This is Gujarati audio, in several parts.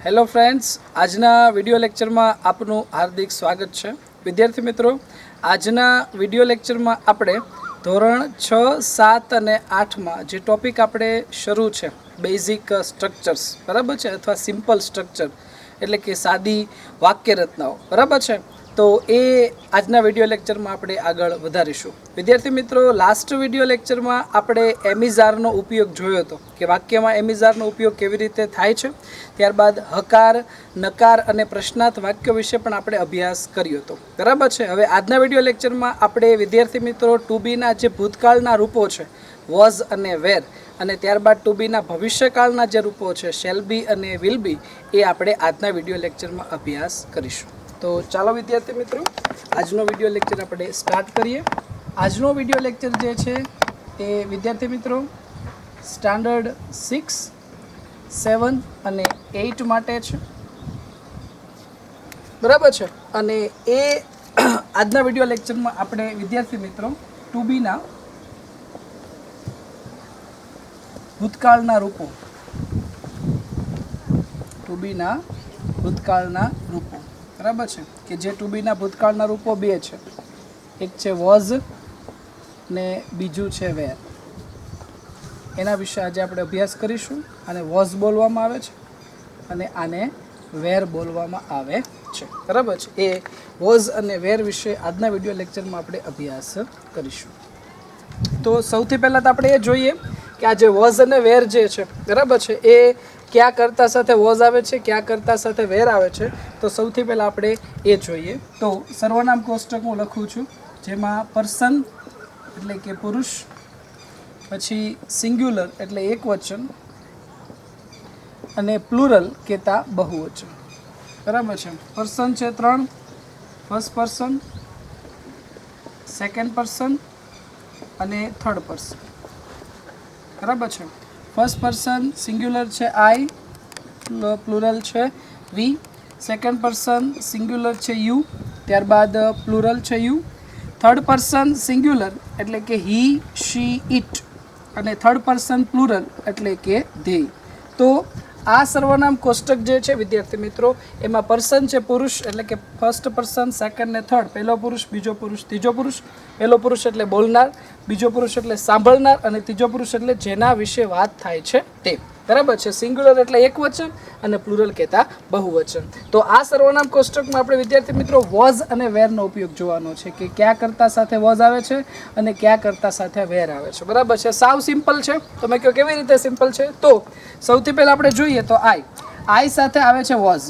हेलो फ्रेंड्स, आजना विडियो लेक्चर में आपनु हार्दिक स्वागत है। विद्यार्थी मित्रों, आजना विडियो लेक्चर में आपणे धोरण 6, 7 और 8 में जो टॉपिक आपणे शुरू है बेसिक स्ट्रक्चर्स बराबर है अथवा सिंपल स्ट्रक्चर एटले कि सादी वाक्य रचनाओं बराबर है, तो ये आजना विडियो लेक्चर में आपणे आगळ वधारीशुं। विद्यार्थी मित्रों, लास्ट विडियो लेक्चर में आपणे एमिजारनो उपयोग जोयो हतो कि वाक्य में एमिजारनो उपयोग केवी रीते थाय छे। त्यारबाद हकार, नकार और प्रश्नार्थ वाक्य विषे पण आपणे अभ्यास कर्यो हतो बराबर है। हवे आजना विडियो लेक्चर में आपणे विद्यार्थी मित्रों टू बी ना जे भूतकाळना रूपो छे वॉज अने वेर अने त्यारबाद टू बी ना भविष्यकाळना जे रूपो छे शेल बी अने विल बी ए आपणे आजना विडियो लेक्चर में अभ्यास करीशुं। तो चालो विद्यार्थी मित्रों, आजनो विडियो लेक्चर आपणे स्टार्ट करिए। आजनो विडियो लेक्चर जे छे ए विद्यार्थी मित्रों स्टैंडर्ड 6, 7 અને 8 માટે છે બરાબર છે। અને એ આજના વિડિયો લેક્ચરમાં આપણે વિદ્યાર્થી મિત્રો ટુ બી ના ભૂતકાળના રૂપો બરાબર છે કે જે ટુ બી ના ભૂતકાળના રૂપો બે છે, એક છે વોઝ ને બીજું છે વેર। એના વિશે આજે આપણે અભ્યાસ કરીશું। આને વોઝ બોલવામાં આવે છે અને આને વેર બોલવામાં આવે છે બરાબર છે। એ વોઝ અને વેર વિશે આજના વિડિયો લેક્ચરમાં આપણે અભ્યાસ કરીશું। તો સૌથી પહેલાં તો આપણે એ જોઈએ કે આ જે વોઝ અને વેર જે છે બરાબર છે એ ક્યાં કરતા સાથે વોઝ આવે છે, ક્યાં કરતા સાથે વેર આવે છે। તો સૌથી પહેલાં આપણે એ જોઈએ। તો સર્વનામ કોષ્ટક હું લખું છું, જેમાં પર્સન એટલે કે પુરુષ, પછી સિંગ્યુલર એટલે એક વચન અને પ્લુરલ કહેતા બહુવચન બરાબર છે। પર્સન છે 3, ફર્સ્ટ પર્સન, સેકન્ડ પર્સન અને થર્ડ પર્સન બરાબર છે। ફર્સ્ટ પર્સન સિંગ્યુલર છે આઈ, પ્લુરલ છે વી। સેકન્ડ પર્સન સિંગ્યુલર છે યુ, ત્યારબાદ પ્લુરલ છે યુ। થર્ડ પર્સન સિંગ્યુલર એટલે કે હી, શી, ઇટ અને થર્ડ પર્સન પ્લુરલ એટલે કે ધે। તો આ સર્વનામ કોષ્ટક જે છે વિદ્યાર્થી મિત્રો એમાં પર્સન છે પુરુષ એટલે કે ફર્સ્ટ પર્સન, સેકન્ડ ને થર્ડ, પહેલો પુરુષ, બીજો પુરુષ, ત્રીજો પુરુષ। પહેલો પુરુષ એટલે બોલનાર, બીજો પુરુષ એટલે સાંભળનાર અને ત્રીજો પુરુષ એટલે જેના વિશે વાત થાય છે તે બરાબર છે। સિંગ્યુલર એટલે એક વચન અને પ્લુરલ કહેતા બહુવચન। તો આ સર્વનામ કોષ્ટકમાં આપણે વિદ્યાર્થી મિત્રો વોઝ અને વેરનો ઉપયોગ જોવાનો છે કે ક્યાં કરતા સાથે વોઝ આવે છે અને ક્યાં કરતા સાથે વેર આવે છે બરાબર છે। સાવ સિમ્પલ છે। તમે કહો કેવી રીતે સિમ્પલ છે? તો સૌથી પહેલાં આપણે જોઈએ તો આઈ સાથે આવે છે વોઝ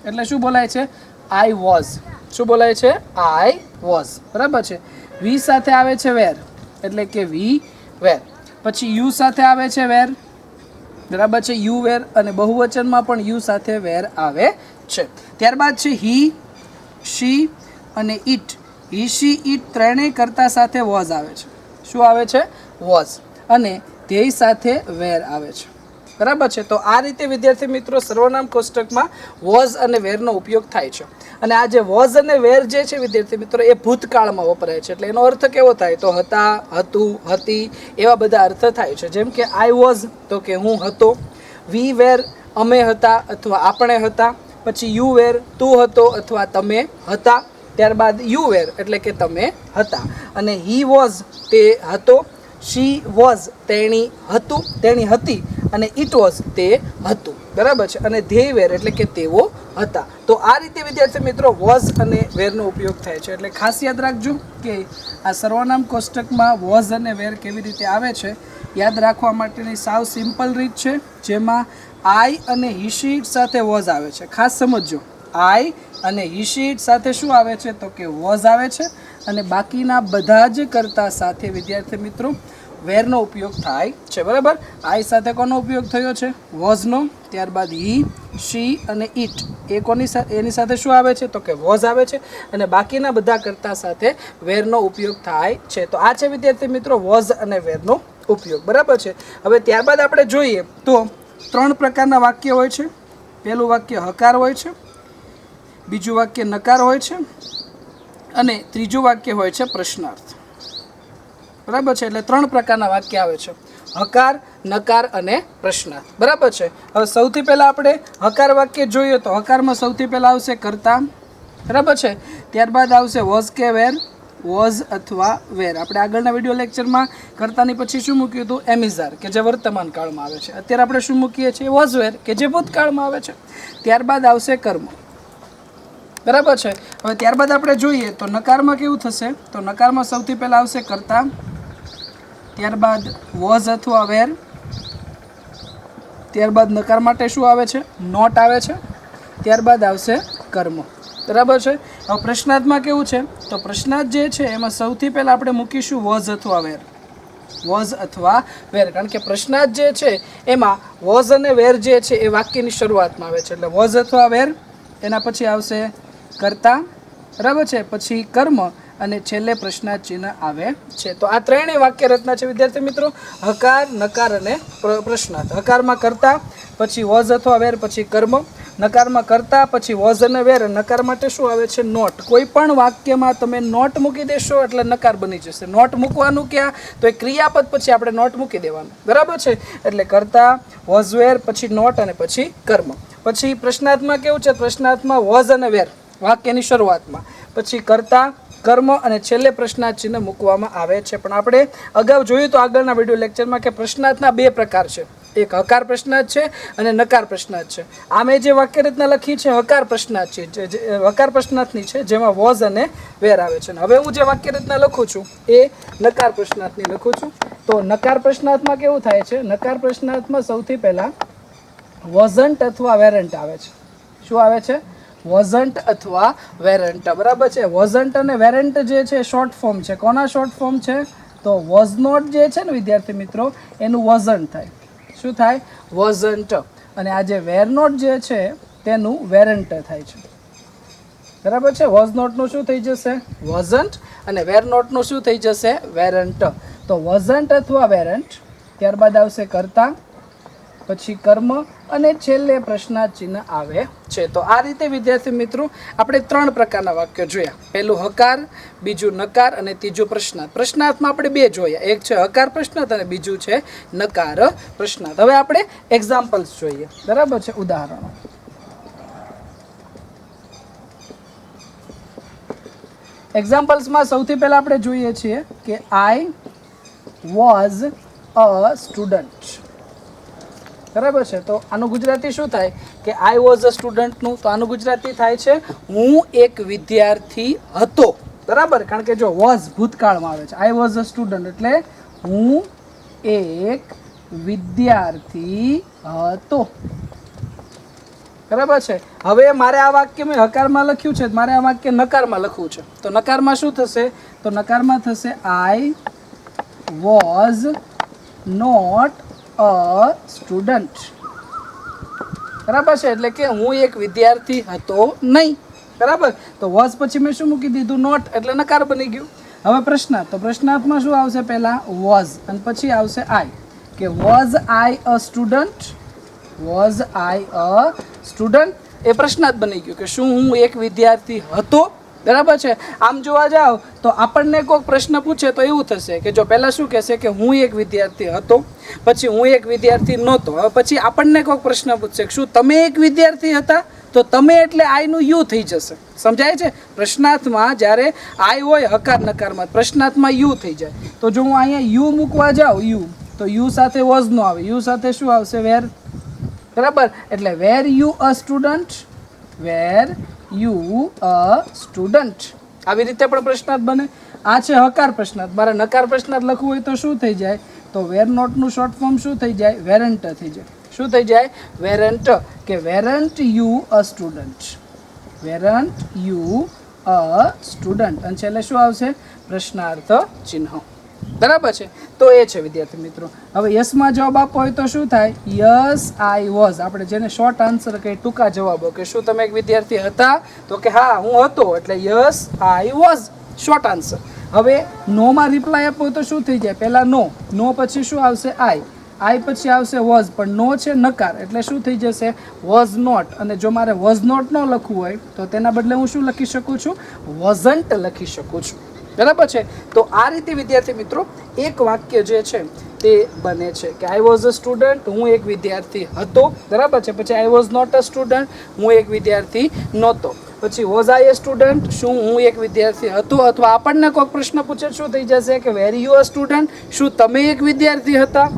એટલે શું બોલાય છે? I was. શું બોલાય છે? આઈ વોઝ બરાબર છે। વી સાથે આવે છે વેર એટલે કે વી વેર। પછી યુ સાથે આવે છે વેર બરાબર છે, યુ વેર અને બહુવચનમાં પણ યુ સાથે વેર આવે છે। ત્યારબાદ છે હી, શી અને ઇટ। હી, શી, ઇટ ત્રણેય કરતા સાથે વોઝ આવે છે। શું આવે છે? વોઝ। અને ધ્યેય સાથે વેર આવે છે બરાબર છે। તો આ રીતે વિદ્યાર્થી મિત્રો સર્વનામ કોષ્ટકમાં વોઝ અને વેરનો ઉપયોગ થાય છે। અને આ જે વોઝ અને વેર જે છે વિદ્યાર્થી મિત્રો એ ભૂતકાળમાં વપરાય છે એટલે એનો અર્થ કેવો થાય? તો હતા, હતું, હતી એવા બધા અર્થ થાય છે। જેમ કે આઈ વોઝ તો કે હું હતો, વી વેર અમે હતા અથવા આપણે હતા, પછી યુ વેર તું હતો અથવા તમે હતા, ત્યારબાદ યુ વેર એટલે કે તમે હતા, અને હી વોઝ તે હતો, શી વોઝ તેણી હતું, તેણી હતી, અને ઇટ વોઝ તે હતું બરાબર છે, અને ધ્યેય વેર એટલે કે તેઓ હતા। તો આ રીતે વિદ્યાર્થી મિત્રો વોઝ અને વેરનો ઉપયોગ થાય છે। એટલે ખાસ યાદ રાખજો કે આ સર્વનામ કોષ્ટકમાં વોઝ અને વેર કેવી રીતે આવે છે યાદ રાખવા માટેની સાવ સિમ્પલ રીત છે, જેમાં આઈ અને હિશીટ સાથે વોઝ આવે છે। ખાસ સમજજો, આઈ અને હિશીટ સાથે શું આવે છે? તો કે વોઝ આવે છે, અને બાકીના બધા જ કરતા સાથે વિદ્યાર્થી મિત્રો વેરનો ઉપયોગ થાય છે બરાબર। આઈ સાથે કોનો ઉપયોગ થયો છે? વોઝનો। ત્યારબાદ હી, શી અને ઇટ એ એની સાથે શું આવે છે? તો કે વોઝ આવે છે, અને બાકીના બધા કરતા સાથે વેરનો ઉપયોગ થાય છે। તો આ છે વિદ્યાર્થી મિત્રો વોઝ અને વેરનો ઉપયોગ બરાબર છે। હવે ત્યારબાદ આપણે જોઈએ તો 3 પ્રકારના વાક્ય હોય છે। પહેલું વાક્ય હકાર હોય છે, બીજું વાક્ય નકાર હોય છે અને ત્રીજું વાક્ય હોય છે પ્રશ્નાર્થ બરાબર છે. એટલે 3 પ્રકારના વાક્ય આવે છે, હકાર, નકાર અને પ્રશ્નાર્થ. બરાબર છે. હવે સૌથી પહેલાં આપણે હકાર વાક્ય જોઈએ તો હકારમાં સૌથી પહેલાં આવશે કર્તા. બરાબર છે. ત્યારબાદ આવશે વોઝ કે વેર, વોઝ અથવા વેર. આપણે આગળના વિડીયો લેક્ચરમાં કર્તાની પછી શું મૂક્યું હતું? એમિઝાર, કે જે વર્તમાન કાળમાં આવે છે. અત્યારે આપણે શું મૂકીએ છીએ? વોઝ વેર, કે જે ભૂતકાળમાં આવે છે. ત્યારબાદ આવશે કર્મ. બરાબર છે. હવે ત્યારબાદ આપણે જોઈએ તો નકારમાં કેવું થશે? તો નકારમાં સૌથી પહેલાં આવશે કર્તા, ત્યારબાદ વોઝ અથવા વેર, ત્યારબાદ નકાર માટે શું આવે છે? નોટ આવે છે, ત્યારબાદ આવશે કર્મ. બરાબર છે. હવે પ્રશ્નાર્થમાં કેવું છે? તો પ્રશ્નાર્થ જે છે એમાં સૌથી પહેલાં આપણે મૂકીશું વોઝ અથવા વેર, વોઝ અથવા વેર. કારણ કે પ્રશ્નાર્થ જે છે એમાં વોઝ અને વેર જે છે એ વાક્યની શરૂઆતમાં આવે છે. એટલે વોઝ અથવા વેર, એના પછી આવશે કર્તા, બરાબર છે, પછી કર્મ અને છેલ્લે પ્રશ્નાર્થ ચિહ્ન આવે છે. તો આ ત્રણેય વાક્ય રચના છે વિદ્યાર્થી મિત્રો, હકાર, નકાર અને પ્રશ્નાર્થ. હકારમાં કર્તા, પછી વોઝ અથવા વેર, પછી કર્મ. નકારમાં કર્તા, પછી વોઝ અને વેર. નકાર માટે શું આવે છે? નોટ. કોઈ પણ વાક્યમાં તમે નોટ મૂકી દેશો એટલે નકાર બની જશે. નોટ મૂકવાનું ક્યાં? તો એ ક્રિયાપદ પછી આપણે નોટ મૂકી દેવાનું. બરાબર છે. એટલે કર્તા, વોઝ, વેર, પછી નોટ અને પછી કર્મ. પછી પ્રશ્નાર્થમાં કેવું છે? પ્રશ્નાર્થમાં વોઝ અને વેર વાક્યની શરૂઆતમાં, પછી કર્તા, કર્મ અને છેલ્લે પ્રશ્નાર્થ ચિહ્ન મૂકવામાં આવે છે. પણ આપણે અગાઉ જોયું તો આગળના વિડીયો લેક્ચરમાં કે પ્રશ્નાર્થના 2 પ્રકાર છે, એક હકાર પ્રશ્નાર્થ છે અને નકાર પ્રશ્નાર્થ છે. આ મેં જે વાક્ય રચના લખી છે હકાર પ્રશ્નાર્થ છે, જે હકાર પ્રશ્નાર્થની છે, જેમાં વોઝ અને વેર આવે છે. હવે હું જે વાક્ય રચના લખું છું એ નકાર પ્રશ્નાર્થની લખું છું. તો નકાર પ્રશ્નાર્થમાં કેવું થાય છે? નકાર પ્રશ્નાર્થમાં સૌથી પહેલાં વોઝન્ટ અથવા વેરન્ટ આવે છે. શું આવે છે? વોઝન્ટ અથવા વેરન્ટ. બરાબર છે. વોઝન્ટ અને વેરન્ટ જે છે શોર્ટ ફોર્મ છે. કોના શોર્ટ ફોર્મ છે? તો વોઝ નોટ જે છે ને વિદ્યાર્થી મિત્રો, એનું વોઝન્ટ થાય. શું થાય? વોઝન્ટ. અને આ જે વેર નોટ જે છે તેનું વેરન્ટ થાય છે. બરાબર છે. વોઝ નોટનું શું થઈ જશે? વોઝન્ટ. અને વેર નોટનું શું થઈ જશે? વેરન્ટ. તો વોઝન્ટ અથવા વેરન્ટ, ત્યારબાદ આવશે કર્તા, પછી કર્મ અને છેલ્લે પ્રશ્નાર્થ ચિહ્ન આવે છે. તો આ રીતે વિદ્યાર્થી મિત્રો આપણે 3 પ્રકારના વાક્યો જોયા. પહેલું હકાર, બીજું નકાર અને ત્રીજું પ્રશ્નાર્થ. પ્રશ્નાર્થમાં આપણે 2 જોયા, એક છે હકાર પ્રશ્નાર્થ અને બીજું છે નકાર પ્રશ્નાર્થ. હવે આપણે એક્ઝામ્પલ્સ જોઈએ. બરાબર છે, ઉદાહરણો. એક્ઝામ્પલ્સમાં સૌથી પહેલાં આપણે જોઈએ છીએ કે આઈ વોઝ અ સ્ટુડન્ટ. બરાબર છે. તો આનું ગુજરાતી શું થાય? કે આઈ વોઝ અ સ્ટુડન્ટનું તો આનું ગુજરાતી થાય છે હું એક વિદ્યાર્થી હતો. બરાબર. કારણ કે જો વોઝ ભૂતકાળમાં આવે છે, આઈ વોઝ અ સ્ટુડન્ટ એટલે હું એક વિદ્યાર્થી હતો. બરાબર છે. હવે મારે આ વાક્ય મેં હકારમાં લખ્યું છે, મારે આ વાક્ય નકારમાં લખવું છે. તો નકારમાં શું થશે? તો નકારમાં થશે I was not a student. બરાબર છે. એટલે કે હું એક વિદ્યાર્થી હતો નહીં. બરાબર. તો વોઝ પછી મેં શું મૂકી દીધું? નોટ. એટલે નકાર બની ગયું. હવે પ્રશ્નાર્થ. તો પ્રશ્નાર્થમાં શું આવશે? પહેલાં વોઝ અને પછી આવશે આઈ. કે was I a student? Was I a student એ પ્રશ્નાર્થ બની ગયું કે શું હું એક વિદ્યાર્થી હતો. બરાબર છે. આમ જોવા જાઓ તો આપણને કોઈ પ્રશ્ન પૂછે તો એવું થશે કે જો પહેલાં શું કહેશે કે હું એક વિદ્યાર્થી હતો, પછી હું એક વિદ્યાર્થી નહોતો. હવે પછી આપણને કોઈ પ્રશ્ન પૂછશે કે શું તમે એક વિદ્યાર્થી હતા? તો તમે એટલે આઈનું યુ થઈ જશે. સમજાય છે? પ્રશ્નાર્થમાં જ્યારે આઈ હોય હકાર નકારમાં, પ્રશ્નાર્થમાં યુ થઈ જાય. તો જો હું અહીંયા યુ મૂકવા જાઉં, યુ, તો યુ સાથે વોઝ નો આવે, યુ સાથે શું આવશે? વેર. બરાબર. એટલે were you a student? Were you a student. આવી રીતે પણ પ્રશ્નાર્થ બને. આ છે હકાર પ્રશ્નાર્થ. મારે નકાર પ્રશ્નાર્થ લખવું હોય તો શું થઈ જાય? તો વેર નોટનું શોર્ટ ફોર્મ શું થઈ જાય? વેરન્ટ થઈ જાય. શું થઈ જાય? વેરન્ટ. કે વેરન્ટ you a student? વેરન્ટ you a student. અને છેલ્લે શું આવશે? પ્રશ્નાર્થ ચિહ્ન. બરાબર છે. તો એ છે વિદ્યાર્થી મિત્રો. હવે યસમાં જવાબ આપવો હોય તો શું થાય? Yes I was. આપણે જેને શોર્ટ આન્સર કહીએ, ટૂંકા જવાબો, કે શું તમે એક વિદ્યાર્થી હતા? તો કે હા હું હતો. એટલે yes I was, short answer. હવે નોમાં રિપ્લાય આપવો હોય તો શું થઈ જાય? પહેલાં નો, નો પછી શું આવશે? આઈ, આઈ પછી આવશે વોઝ, પણ નો છે નકાર એટલે શું થઈ જશે? Was not. અને જો મારે વોઝ નોટ ન લખવું હોય તો તેના બદલે હું શું લખી શકું છું? વોઝન્ટ લખી શકું છું. बराबर है। तो आ रीते विद्यार्थी मित्रों एक वाक्य जे छे ते बने छे कि आई वॉज अ स्टूडेंट, हूँ एक विद्यार्थी हतो, बराबर है। पछी I was not a student, हूँ एक विद्यार्थी नहोतो। पछी वॉज आई ए स्टूडेंट, शू हूँ एक विद्यार्थी हतो, अथवा आपणने कोई प्रश्न पूछे शू थई जशे कि वेर यू अ स्टूडेंट, शू तमे एक विद्यार्थी हता।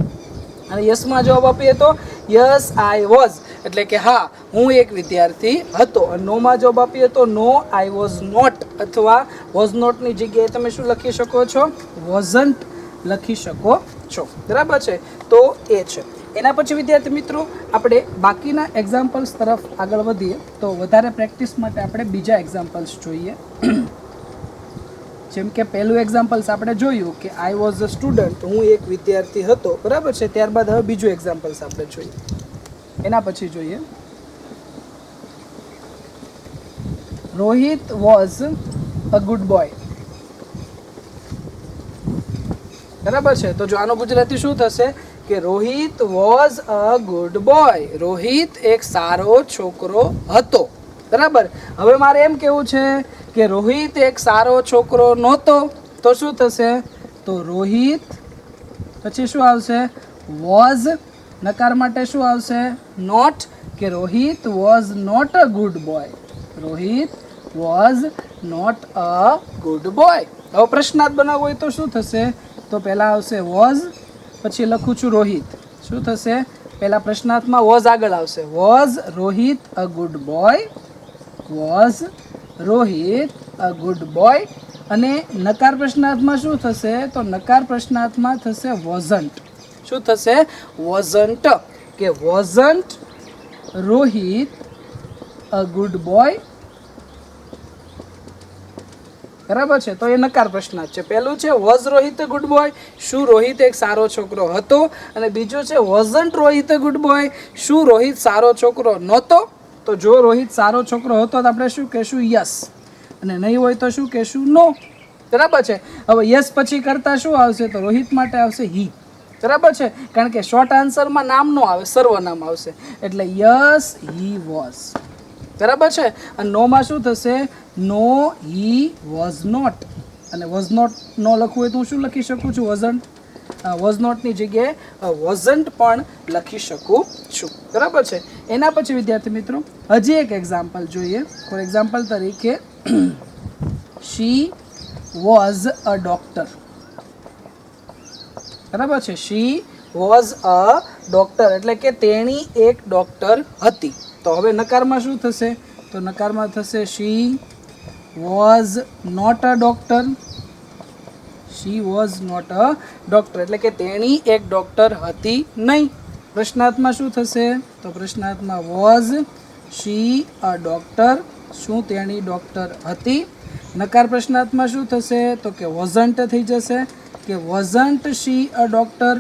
અને યસમાં જવાબ આપીએ તો યસ આઈ વોઝ, એટલે કે હા હું એક વિદ્યાર્થી હતો। અને નોમાં જવાબ આપીએ તો નો આઈ વોઝ નોટ, અથવા વોઝ નોટની જગ્યાએ તમે શું લખી શકો છો? વોઝન્ટ લખી શકો છો, બરાબર છે। તો એ છે। એના પછી વિદ્યાર્થી મિત્રો આપણે બાકીના એક્ઝામ્પલ્સ તરફ આગળ વધીએ તો વધારે પ્રેક્ટિસ માટે આપણે બીજા એક્ઝામ્પલ્સ જોઈએ। જેમ કે પહેલું એક્ઝામ્પલ્સ આપણે જોયું કે આઈ વોઝ અ સ્ટુડન્ટ, હું એક વિદ્યાર્થી હતો, બરાબર છે। ત્યારબાદ હવે બીજું એક્ઝામ્પલ્સ આપણે જોઈએ। એના પછી જોઈએ Rohit was a good boy, બરાબર છે। તો જો આનું ગુજરાતી શું થશે કે Rohit was a good boy, Rohit એક સારો છોકરો હતો, બરાબર। હવે મારે એમ કેવું છે કે રોહિત એક સારો છોકરો નહોતો, તો શું થશે? તો રોહિત પછી શું આવશે? વોઝ, નકાર માટે શું આવશે? નોટ, કે Rohit was not a good boy, Rohit was not a good boy. હવે પ્રશ્નાર્થ બનાવવો હોય તો શું થશે? તો પહેલા આવશે વોઝ, પછી લખું છું રોહિત, શું થશે? પહેલા પ્રશ્નાર્થમાં વોઝ આગળ આવશે, was Rohit a good boy, was Rohit a good boy. અને નકાર પ્રશ્નાર્થમાં શું થશે? તો નકાર પ્રશ્નાર્થમાં થશે વોઝન્ટ, શું થશે? વોઝન્ટ, કે વોઝન્ટ રોહિત અ ગુડ બોય, બરાબર છે। તો એ નકાર પ્રશ્નાર્થ છે। પહેલું છે was Rohit a good boy, શું રોહિત એક સારો છોકરો હતો, અને બીજું છે વોઝન્ટ રોહિત અ ગુડ બોય, શું રોહિત સારો છોકરો નહોતો। તો જો રોહિત સારો છોકરો હતો તો આપણે શું કહેશું? યસ, અને નહીં હોય તો શું કહેશું? નો, બરાબર છે। હવે યસ પછી કરતા શું આવશે? તો રોહિત માટે આવશે હી, બરાબર છે, કારણ કે શોર્ટ આન્સરમાં નામ નો આવે, સર્વનામ આવશે, એટલે યસ હી વોઝ, બરાબર છે। અને નોમાં શું થશે? નો હી વોઝ નોટ, અને વોઝ નોટ નો લખવું હોય તો હું શું લખી શકું છું? વોઝન્ટ, વોઝ નોટની જગ્યાએ વોઝન્ટ પણ લખી શકું છું, બરાબર છે। એના પછી વિદ્યાર્થી મિત્રો હજી એક એક્ઝામ્પલ જોઈએ। ફોર એક્ઝામ્પલ તરીકે શી વોઝ અ ડોક્ટર, બરાબર છે। શી વોઝ અ ડોક્ટર એટલે કે તેણી એક ડોક્ટર હતી। તો હવે નકારમાં શું થશે? તો નકારમાં થશે she was not a doctor, she was not a doctor એટલે કે તેણી એક ડોક્ટર હતી નહીં। પ્રશ્નાર્થમાં શું થશે? તો પ્રશ્નાર્થમાં વોઝ શી અ ડોક્ટર, શું તેણી ડોક્ટર હતી। નકાર પ્રશ્નાર્થમાં શું થશે? તો કે વોઝન્ટ થઈ જશે, કે વોઝન્ટ શી અ ડોક્ટર,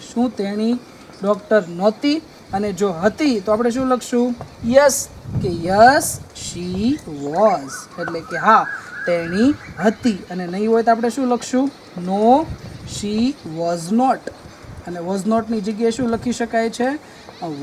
શું તેણી ડોક્ટર નહોતી। અને જો હતી તો આપણે શું લખશું? યસ, કે યસ શી વોઝ, એટલે કે હા તેણી હતી। અને નહીં હોય તો આપણે શું લખશું? નો શી વોઝ નોટ, અને વોઝ નોટની જગ્યાએ શું લખી શકાય છે?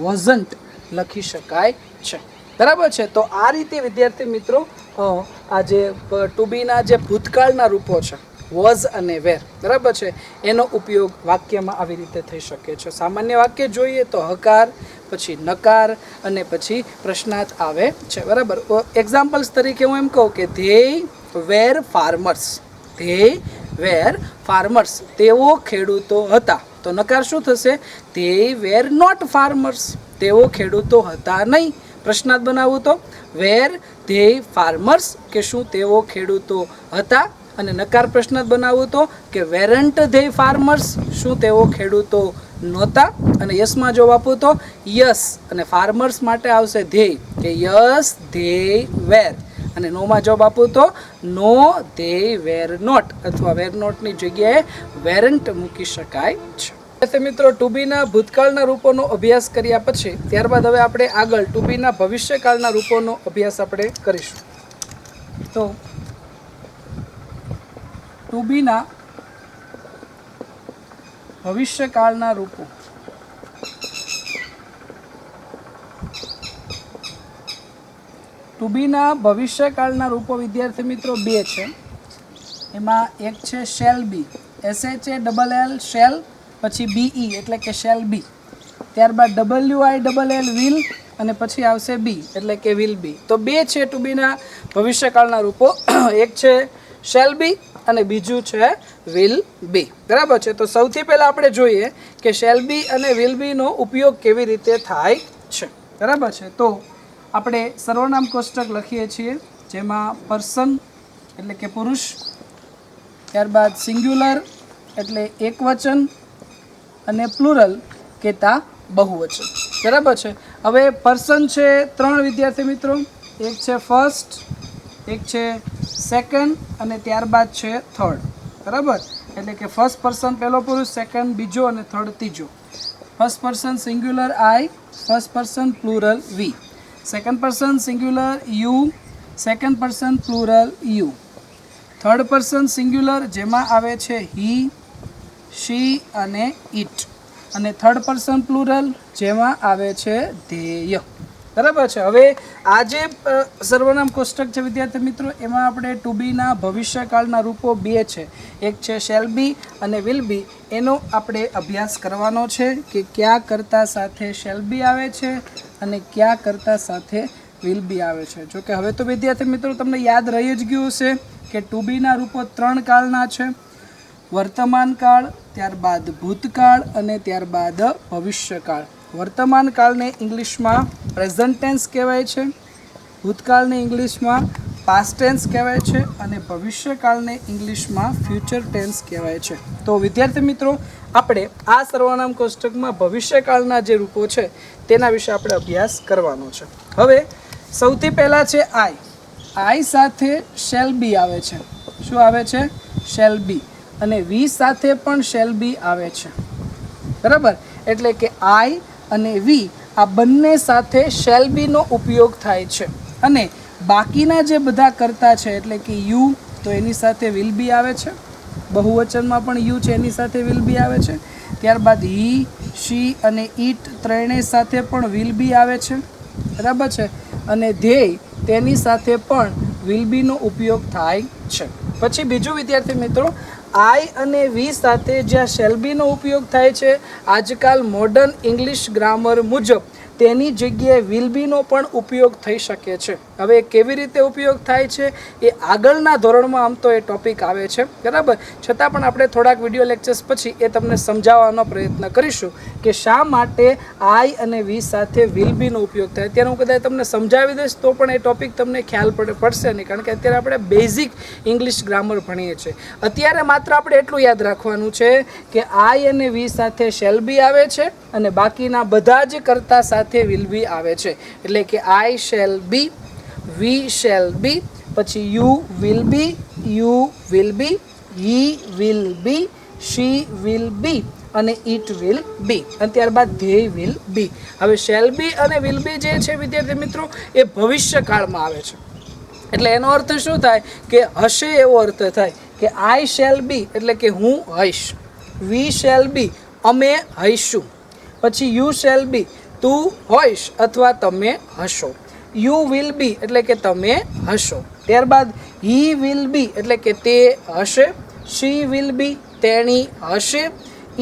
વોઝન્ટ લખી શકાય છે, બરાબર છે। તો આ રીતે વિદ્યાર્થી મિત્રો આ જે ટુ બીના જે ભૂતકાળના રૂપો છે વોઝ અને વેર, બરાબર છે, એનો ઉપયોગ વાક્યમાં આવી રીતે થઈ શકે છે। સામાન્ય વાક્ય જોઈએ તો હકાર, પછી નકાર, અને પછી પ્રશ્નાર્થ આવે છે, બરાબર। એક્ઝામ્પલ્સ તરીકે હું એમ કહું કે they were farmers, they were farmers, તેઓ ખેડૂતો હતા, તો નકાર શું થશે? ધે વેર નોટ ફાર્મર્સ, તેઓ ખેડૂતો હતા નહીં। પ્રશ્નાર્થ બનાવવું તો વેર ધે ફાર્મર્સ, કે શું તેઓ ખેડૂતો હતા। અને નકાર પ્રશ્નાર્થ બનાવવું તો કે વેરન્ટ ધે ફાર્મર્સ, શું તેઓ ખેડૂતો નહોતા। અને યસમાં જવાબ આપું તો યસ, અને ફાર્મર્સ માટે આવશે ધે, કે યસ ધે વેર। અને નોમાં જવાબ આપું તો નો ધે વેર નોટ, અથવા વેર નોટની જગ્યાએ વેરન્ટ મૂકી શકાય છે। મિત્રો ટુ બીના ભૂતકાળના રૂપોનો અભ્યાસ કર્યા પછી ત્યારબાદ હવે આપણે આગળ ટુ બીના ભવિષ્યકાળના રૂપોનો અભ્યાસ આપણે કરીશું। તો ટુ બીના ભવિષ્યકાળના રૂપો, ટુ બીના ભવિષ્યકાળના રૂપો વિદ્યાર્થી મિત્રો બે છે। એમાં એક છે શેલ બી, SHALL શેલ, પછી BE એટલે કે શેલ બી, ત્યારબાદ WILL વિલ, અને પછી આવશે બી એટલે કે વિલ બી. તો બે છે ટુ બીના ભવિષ્યકાળના રૂપો, એક છે શેલ બી અને બીજું છે વિલ બી. બરાબર છે. તો સૌથી પહેલાં આપણે જોઈએ કે શેલ બી અને વિલ બીનો ઉપયોગ કેવી રીતે થાય છે. બરાબર છે. તો આપણે સર્વનામ કોષ્ટક લખીએ છીએ, જેમાં પર્સન એટલે કે પુરુષ, ત્યારબાદ સિંગ્યુલર એટલે એકવચન, અને પ્લુરલ કહેતા બહુવચન. બરાબર છે. હવે પર્સન છે 3 વિદ્યાર્થી મિત્રો, એક છે ફર્સ્ટ, એક છે સેકન્ડ અને ત્યારબાદ છે થર્ડ. બરાબર, એટલે કે ફર્સ્ટ પર્સન પહેલો પુરુષ, સેકન્ડ બીજો અને થર્ડ ત્રીજો. First person singular I, first person plural we, second person singular you, second person plural you, third person singular જેમાં આવે છે હી, શી અને ઇટ, અને થર્ડ પર્સન પ્લુરલ જેમાં આવે છે ધેય. બરાબર છે. હવે આ જે સર્વનામ કોષ્ટક છે વિદ્યાર્થી મિત્રો, એમાં આપણે ટુ બીના ભવિષ્યકાળના રૂપો બે છે, એક છે શેલ બી અને વિલ બી. એનો આપણે અભ્યાસ કરવાનો છે કે કયા કર્તા સાથે શેલ બી આવે છે અને કયા કર્તા સાથે વિલ બી આવે છે. જો કે હવે તો વિદ્યાર્થી મિત્રો તમને યાદ રહી જ ગયું હશે કે ટુ બીના રૂપો 3 કાળના છે, વર્તમાન કાળ, ત્યારબાદ ભૂતકાળ અને ત્યારબાદ ભવિષ્યકાળ. વર્તમાન કાળને ઇંગ્લિશમાં પ્રેઝન્ટ ટેન્સ કહેવાય છે, ભૂતકાળને ઇંગ્લિશમાં પાસ્ટ ટેન્સ કહેવાય છે અને ભવિષ્યકાળને ઇંગ્લિશમાં ફ્યુચર ટેન્સ કહેવાય છે. તો વિદ્યાર્થી મિત્રો આપણે આ સર્વનામ કોષ્ટકમાં ભવિષ્યકાળના જે રૂપો છે તેના વિશે આપણે અભ્યાસ કરવાનો છે. હવે સૌથી પહેલાં છે આઈ. આઈ સાથે શેલ બી આવે છે. શું આવે છે? Shall be. અને વી સાથે પણ શેલ બી આવે છે. બરાબર, એટલે કે આઈ અને વી આ બંને સાથે શેલ બીનો ઉપયોગ થાય છે. અને બાકીના જે બધા કર્તા છે એટલે કે યુ, તો એની સાથે વિલ બી આવે છે, બહુવચનમાં પણ યુ છે એની સાથે વિલ બી આવે છે. ત્યારબાદ હી, શી અને ઇટ ત્રણેય સાથે પણ વિલ બી આવે છે. બરાબર છે. અને ધ્યેય તેની સાથે પણ વિલ બીનો ઉપયોગ થાય છે. પછી બીજું વિદ્યાર્થી મિત્રો, આઈ અને વી સાથે જ્યાં શેલ બીનો ઉપયોગ થાય છે, આજકાલ મોડર્ન ઇંગ્લિશ ગ્રામર મુજબ તેની જગ્યાએ વિલ બીનો પણ ઉપયોગ થઈ શકે છે. હવે કેવી રીતે ઉપયોગ થાય છે એ આગળના ધોરણમાં આમ તો એ ટોપિક આવે છે. બરાબર, છતાં પણ આપણે થોડાક વિડીયો લેક્ચર્સ પછી એ તમને સમજાવવાનો પ્રયત્ન કરીશું કે શા માટે આઈ અને વી સાથે વિલ બીનો ઉપયોગ થાય. અત્યારે હું કદાચ તમને સમજાવી દઈશ તો પણ એ ટોપિક તમને ખ્યાલ પડશે નહીં, કારણ કે અત્યારે આપણે બેઝિક ઇંગ્લિશ ગ્રામર ભણીએ છીએ. અત્યારે માત્ર આપણે એટલું યાદ રાખવાનું છે કે આઈ અને વી સાથે શેલ બી આવે છે અને બાકીના બધા જ કર્તા સાથે વિલ બી આવે છે. એટલે કે આઈ shall be, V shall be, પછી you will be, you will be, he will be, she will be અને ઇટ વિલ બી, અને ત્યારબાદ ધેય વિલ બી. હવે શેલ બી અને વિલ બી જે છે વિદ્યાર્થી મિત્રો એ ભવિષ્યકાળમાં આવે છે. એટલે એનો અર્થ શું થાય કે હશે એવો અર્થ થાય કે આઈ શેલ બી એટલે કે હું હઈશ, વી શેલ બી અમે હઈશું, પછી યુ શેલ બી તું હોઈશ અથવા તમે હશો, યુ વિલ બી એટલે કે તમે હશો, ત્યારબાદ હી વિલ બી એટલે કે તે હશે, શી વિલ બી તેણી હશે,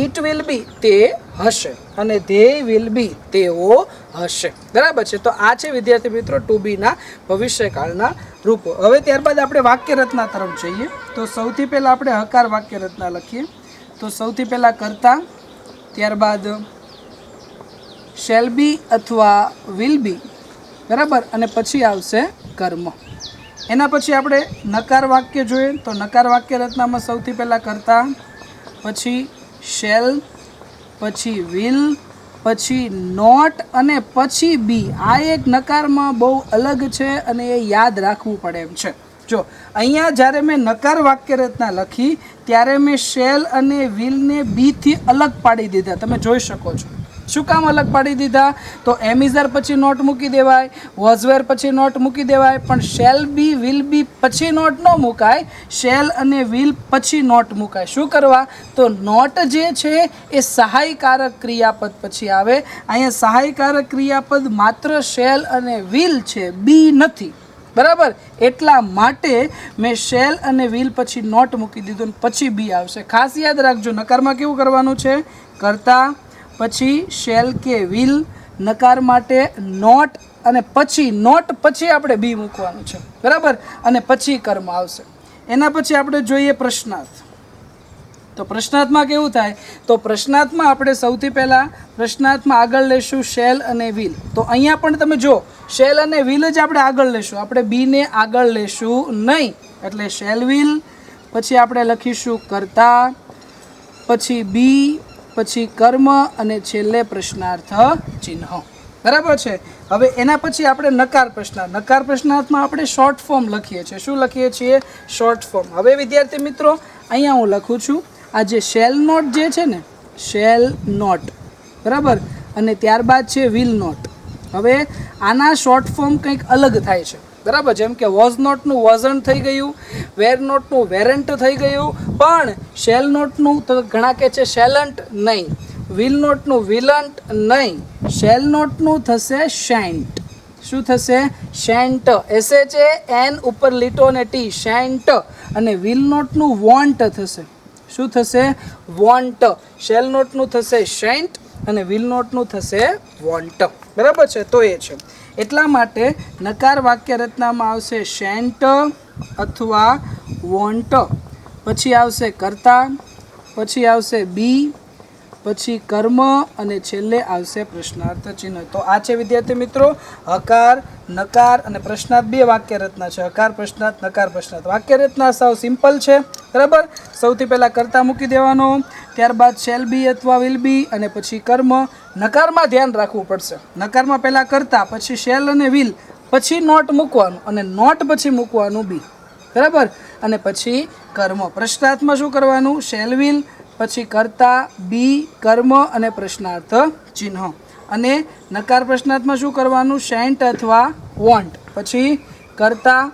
ઇટ વિલ બી તે હશે અને ધે વિલ બી તેઓ હશે. બરાબર છે. તો આ છે વિદ્યાર્થી મિત્રો ટુ બીના ભવિષ્યકાળના રૂપો. હવે ત્યારબાદ આપણે વાક્ય રચના તરફ જઈએ. તો સૌથી પહેલાં આપણે હકાર વાક્ય રચના લખીએ. તો સૌથી પહેલાં કર્તા, ત્યારબાદ શેલ બી અથવા વિલ બી, બરાબર, અને પછી આવશે કર્મ. એના પછી આપણે નકાર વાક્ય જોઈએ. તો નકાર વાક્ય રચનામાં સૌથી પહેલાં કર્તા, પછી શેલ, પછી વિલ, પછી નોટ અને પછી બી. આ એક નકારમાં બહુ અલગ છે અને એ યાદ રાખવું પડે એમ છે. જો અહીંયા જ્યારે મેં નકાર વાક્ય રચના લખી ત્યારે મેં શેલ અને વિલને બીથી અલગ પાડી દીધા. તમે જોઈ શકો છો. શું કામ અલગ પાડી દીધા? તો એમિઝર પછી નોટ મૂકી દેવાય, વોઝવેર પછી નોટ મૂકી દેવાય, પણ શેલ બી વિલ બી પછી નોટ ન મુકાય, શેલ અને વિલ પછી નોટ મુકાય. શું કરવા? તો નોટ જે છે એ સહાયકારક ક્રિયાપદ પછી આવે. અહીંયા સહાયકારક ક્રિયાપદ માત્ર શેલ અને વિલ છે, બી નથી. બરાબર, એટલા માટે મેં શેલ અને વિલ પછી નોટ મૂકી દીધું, પછી બી આવશે. ખાસ યાદ રાખજો, નકારમાં કેવું કરવાનું છે, કરતા પછી શેલ કે વિલ, નકાર માટે નોટ, અને પછી નોટ પછી આપણે બી મૂકવાનું છે. બરાબર, અને પછી કર્મ આવશે. એના પછી આપણે જોઈએ પ્રશ્નાર્થ. તો પ્રશ્નાર્થમાં કેવું થાય, તો પ્રશ્નાર્થમાં આપણે સૌથી પહેલાં પ્રશ્નાર્થમાં આગળ લેશું શેલ અને વિલ. તો અહીંયા પણ તમે જો શેલ અને વિલ જ આપણે આગળ લેશું, આપણે બીને આગળ લેશું નહીં. એટલે શેલ વિલ, પછી આપણે લખીશું કરતા, પછી બી, પછી કર્મ, અને છેલ્લે પ્રશ્નાર્થ ચિહ્ન. બરાબર છે. હવે એના પછી આપણે નકાર પ્રશ્નાર્થ. નકાર પ્રશ્નાર્થમાં આપણે શોર્ટ ફોર્મ લખીએ છીએ. શું લખીએ છીએ, શોર્ટ ફોર્મ. હવે વિદ્યાર્થી મિત્રો, અહીંયા હું લખું છું આ જે શેલ નોટ જે છે ને, શેલ નોટ, બરાબર, અને ત્યારબાદ છે વિલ નોટ. હવે આના શોર્ટ ફોર્મ કંઈક અલગ થાય છે. બરાબર, જેમ કે વોઝ નોટનું વોઝન્ટ થઈ ગયું, વેર નોટનું વેરન્ટ થઈ ગયું, પણ શેલ નોટનું તો ઘણા કહે છે શેલન્ટ નહીં, વિલ નોટનું વિલન્ટ નહીં, શેલ નોટનું થશે શેન્ટ. શું થશે, શેન્ટ, SHAN ઉપર લીટો ને ટી, શેન્ટ. અને વિલ નોટનું વોન્ટ થશે. શું થશે, વોન્ટ. શેલ નોટનું થશે શેન્ટ અને વિલ નોટનું થશે વોન્ટ. બરાબર છે. તો એ છે, એટલા માટે નકાર વાક્ય રચનામાં આવશે શેન્ટ અથવા વોન્ટ, પછી આવશે કરતા, પછી આવશે બી, પછી કર્મ, અને છેલ્લે આવશે પ્રશ્નાર્થ ચિહ્ન. તો આ છે વિદ્યાર્થી મિત્રો હકાર, નકાર અને પ્રશ્નાર્થ બે વાક્ય રચના છે. હકાર પ્રશ્નાર્થ, નકાર પ્રશ્નાર્થ. વાક્ય રચના સાવ સિમ્પલ છે. બરાબર, સૌથી પહેલાં કરતા મૂકી દેવાનો, ત્યારબાદ શેલ બી અથવા વિલ બી, અને પછી કર્મ. નકારમાં ધ્યાન રાખવું પડશે, નકારમાં પહેલાં કરતા, પછી શેલ અને વિલ, પછી નોટ મૂકવાનું, અને નોટ પછી મૂકવાનું બી. બરાબર, અને પછી કર્મ. પ્રશ્નાર્થમાં શું કરવાનું, શેલ વિલ, પછી કરતા, બી, કર્મ, અને પ્રશ્નાર્થ ચિહ્ન. અને નકાર પ્રશ્નાર્થમાં શું કરવાનું, શેન્ટ અથવા વોન્ટ, પછી કરતા,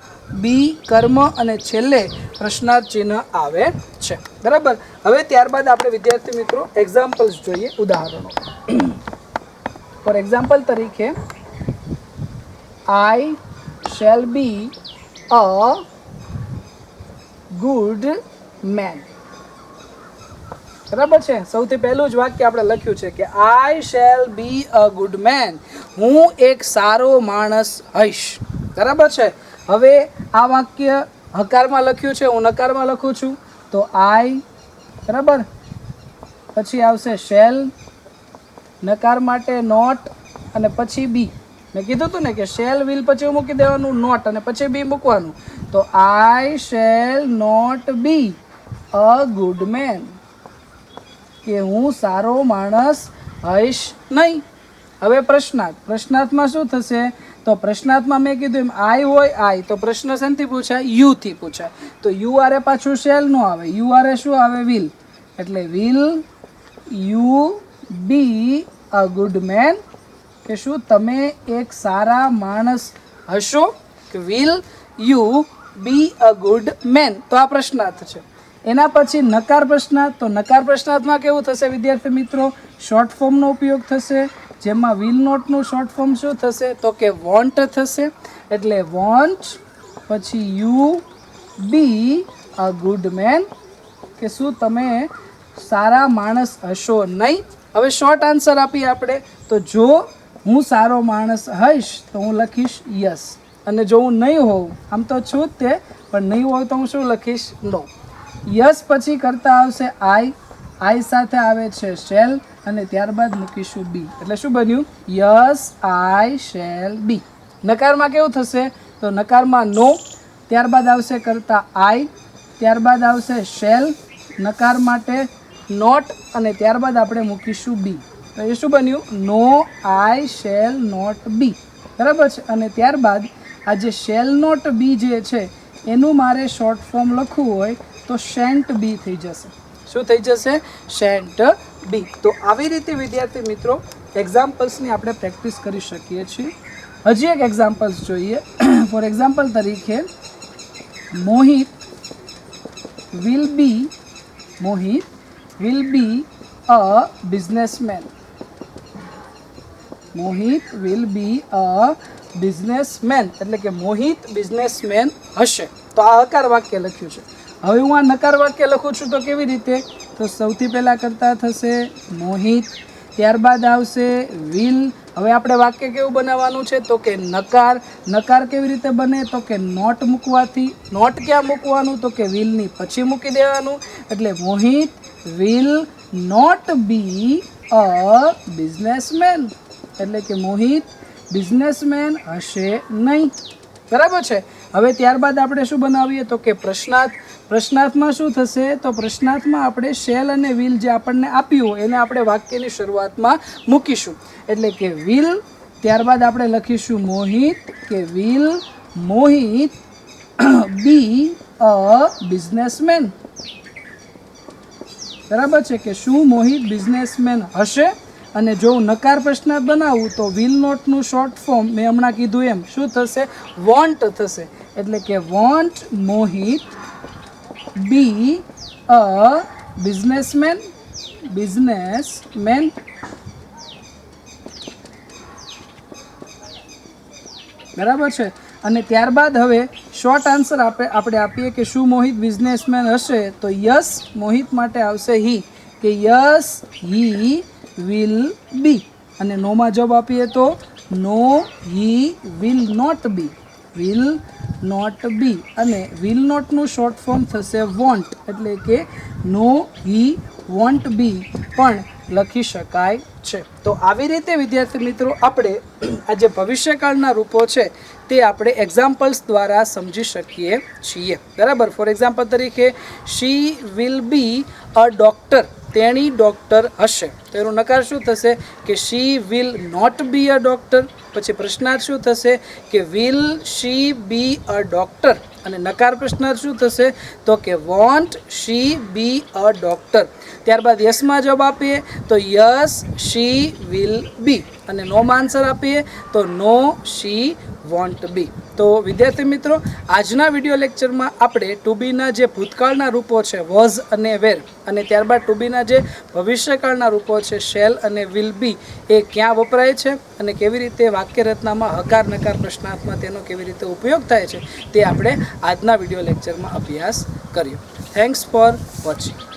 બી, કર્મ, અને છેલ્લે પ્રશ્નાર્થ ચિહ્ન આવે છે. બરાબર. હવે ત્યારબાદ આપણે વિદ્યાર્થી મિત્રો એક્ઝામ્પલ્સ જોઈએ, ઉદાહરણો. ફોર એક્ઝામ્પલ તરીકે, આઈ shall be a good main. બરાબર છે. સૌથી પહેલું જ વાક્ય આપણે લખ્યું છે કે આઈ shall be a good main, હું એક સારો માણસ હઈશ. બરાબર છે. હવે આ વાક્ય હકારમાં લખ્યું છે, હું નકારમાં લખું છું. તો આઈ, બરાબર, પછી આવશે શેલ, નકાર માટે નોટ, અને પછી બી. મેં કીધું હતું ને કે શેલ વિલ પછી મૂકી દેવાનું નોટ, અને પછી બી મૂકવાનું. તો I shall not be a good man, કે હું સારો માણસ હઈશ નહીં. હવે પ્રશ્નાર્થ. પ્રશ્નાર્થમાં શું થશે, તો પ્રશ્નાર્થમાં મેં કીધું એમ આઈ હોય આઈ, તો પ્રશ્ન શેનથી પૂછાય, યુથી પૂછાય. તો યુ આરે પાછું શેલ નો આવે, યુ આરે શું આવે, વિલ. એટલે will you be a good man, કે શું તમે એક સારા માણસ હશો, કે will you be a good man. તો આ પ્રશ્નાર્થ છે. એના પછી નકાર પ્રશ્નાર્થ. તો નકાર પ્રશ્નાર્થમાં કેવું થશે વિદ્યાર્થી મિત્રો, શોર્ટ ફોર્મનો ઉપયોગ થશે, જેમાં વિલ નોટનું શોર્ટ ફોર્મ શું થશે, તો કે વોન્ટ થશે. એટલે વોન્ટ, પછી you be a good man, કે શું તમે સારા માણસ હશો નહીં. હવે શોર્ટ આન્સર આપીએ આપણે. તો જો હું સારો માણસ હઈશ તો હું લખીશ યસ, અને જો હું નહીં હોઉં, આમ તો છું જ તે, પણ નહીં હોય તો હું શું લખીશ, નો. યસ પછી કરતા આવશે આઈ, આઈ સાથે આવે છે શેલ, અને ત્યારબાદ મૂકીશું બી. એટલે શું બન્યું, યસ આઈ શેલ બી. નકારમાં કેવું થશે, તો નકારમાં નો, ત્યારબાદ આવશે કરતા આઈ, ત્યારબાદ આવશે શેલ, નકાર માટે નોટ, અને ત્યારબાદ આપણે મૂકીશું બી. તો એ શું બન્યું, નો આઈ શેલ નોટ બી. બરાબર છે. અને ત્યારબાદ આ જે શેલ નોટ બી જે છે એનું મારે શોર્ટ ફોર્મ લખવું હોય તો શેન્ટ બી થઈ જશે. શું થઈ જશે, શેન્ટ બી. તો આવી રીતે વિદ્યાર્થી મિત્રો એક્ઝામ્પલ્સની આપણે પ્રેક્ટિસ કરી શકીએ છીએ. હજી એક એક્ઝામ્પલ્સ જોઈએ. ફોર એક્ઝામ્પલ તરીકે, Mohit will be a businessman. Mohit will be a businessman એટલે કે મોહિત બિઝનેસમેન હશે. તો આ હકાર વાક્ય લખ્યું છે. હવે હું આ નકાર વાક્ય લખું છું તો કેવી રીતે? તો સૌથી પહેલાં કરતા થશે મોહિત, ત્યારબાદ આવશે વિલ. હવે આપણે વાક્ય કેવું બનાવવાનું છે? તો કે નકાર. નકાર કેવી રીતે બને? તો કે નોટ મૂકવાથી. નોટ ક્યાં મૂકવાનું? તો કે વિલની પછી મૂકી દેવાનું. એટલે Mohit will not be a businessman, એટલે કે મોહિત બિઝનેસમેન હશે નહીં. બરાબર છે. હવે ત્યારબાદ આપણે શું બનાવીએ? તો કે પ્રશ્નાર્થ. પ્રશ્નાર્થમાં શું થશે? તો પ્રશ્નાર્થમાં આપણે શેલ અને વિલ જે આપણને આપ્યું હોય એને આપણે વાક્યની શરૂઆતમાં મૂકીશું. એટલે કે વિલ, ત્યારબાદ આપણે લખીશું મોહિત, કે will Mohit be a businessman. બરાબર છે, કે શું મોહિત બિઝનેસમેન હશે. અને જો હું નકાર પ્રશ્નાર્થ બનાવું તો વિલ નોટનું શોર્ટ ફોર્મ મેં હમણાં કીધું એમ શું થશે? વોન્ટ થશે. એટલે કે won't Mohit be a businessman. Businessman. બરાબર છે. અને ત્યારબાદ હવે શોર્ટ આન્સર આપણે આપીએ કે શું મોહિત બિઝનેસમેન હશે? તો યસ મોહિત માટે આવશે હી, કે યસ હી વિલ બી. અને નોમાં જવાબ આપીએ તો no he will not be. Will not be. અને વિલ નોટનું શોર્ટ ફોર્મ થશે વોન્ટ, એટલે કે નો હી વોન્ટ બી પણ લખી શકાય છે. તો આવી રીતે વિદ્યાર્થી મિત્રો આપણે આ જે ભવિષ્યકાળના રૂપો છે તે આપણે એક્ઝામ્પલ્સ દ્વારા સમજી શકીએ છીએ. બરાબર. ફોર એક્ઝામ્પલ તરીકે she will be a doctor. તેણી ડૉક્ટર હશે. તો એનો નકાર શું થશે? કે she will not be a doctor. પછી પ્રશ્નાર્થ શું થશે? કે will she B a doctor. અને નકાર પ્રશ્નાર્થ શું થશે? તો કે want she B a doctor. ત્યારબાદ યસમાં જવાબ આપીએ તો યસ શી વિલ બી. અને નોમાં આન્સર આપીએ તો નો શી વોન્ટ બી. તો વિદ્યાર્થી મિત્રો, આજના વિડીયો લેક્ચરમાં આપણે ટુ બીના જે ભૂતકાળના રૂપો છે વોઝ અને વેર, અને ત્યારબાદ ટુ બીના જે ભવિષ્યકાળના રૂપો છે શેલ અને વિલ બી, એ ક્યાં વપરાય છે અને કેવી રીતે વાક્ય રચનામાં હકાર નકાર પ્રશ્નાર્થમાં તેનો કેવી રીતે ઉપયોગ થાય છે તે આપણે આજના વિડીયો લેક્ચરમાં અભ્યાસ કર્યો. Thanks for watching.